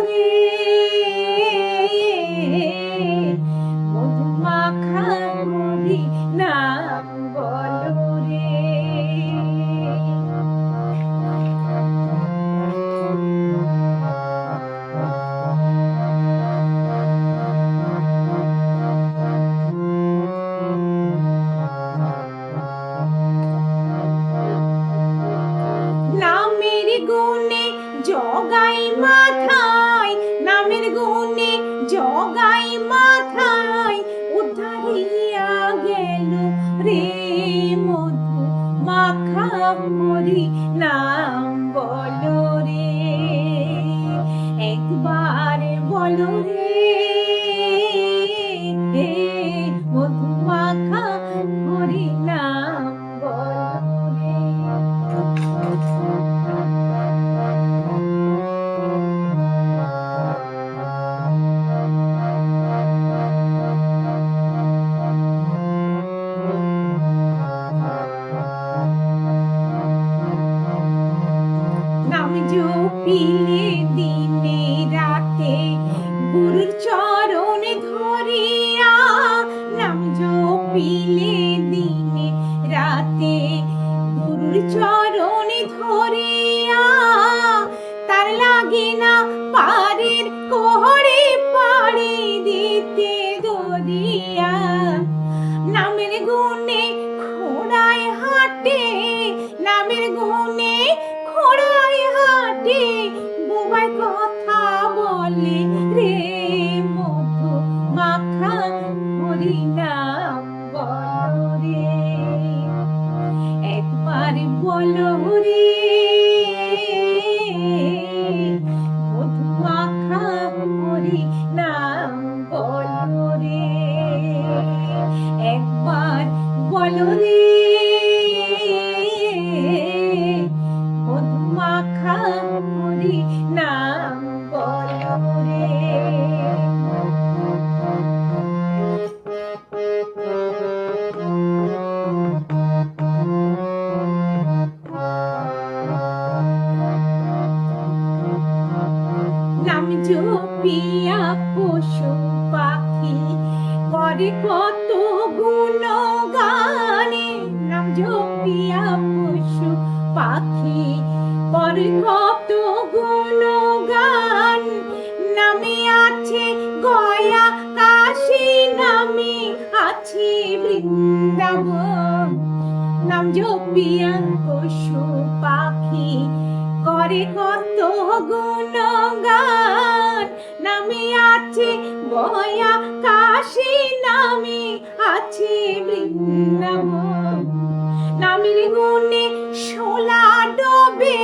রে মধু মাখা মরি নাম বলো রে। নামের গুণে জগাই মাথায়, নামের গুণে জগাই মাথায় উদ্ধারিয়া গেল রে মধু মাখা মরি নাম বলো রে। একবার বলো রে মধু মাখা মরি নাম বলো রে। নাম জপিলে দিনে রাতে গুরুর চরণ ধরিয়া, নাম জপিলে দিনে রাতে গুরুর চরণ ধরিয়া, তার লাগে না পারের কোহরে পাড়ি দিতে দরিয়া। নামের গুণে ঘোড়ায় হাটে, নামের গুণে ঘোড়ায় হাটে বোবাই কথা বলে রে মধু মাখা মরি নাম বলো রে। একবার বলো রে মধু মাখা মরি নাম বলো রে। একবার বলো রে মধু মাখা মরি নাম বলো রে। নাম জপিয়া পশু পাখি করে কত গুণগানে, নাম জপিয়া পশু পাখি করে কত গুণগান। নামে আছে গয়া কাশী, নামে আছে বৃন্দাবন। নাম জপিয়া পশু পাখি করে কত গুণগান। নামে আছে গয়া কাশী, নামে আছে বৃন্দাবন। নামের গুণে শোলা ডোবে,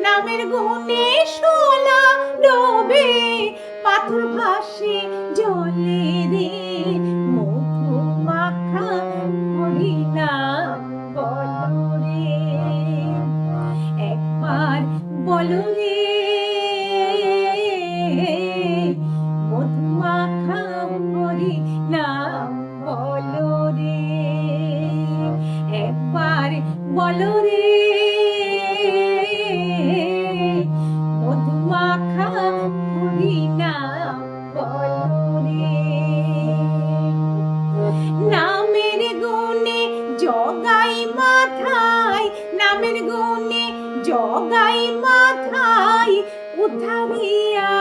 নামের গুণে শোলা ডোবে পাথর ভাসে জলে রে মধু মাখা মরি নাম বলো রে। একবার বলো রে মধু মাখা মরি নাম বলো রে। একবার বলো রে মধু মাখা মরি নাম বলো রে। নামের গুণে জগাই মাথায়, নামের গুণে জগাই মাথায় উদ্ধারিয়া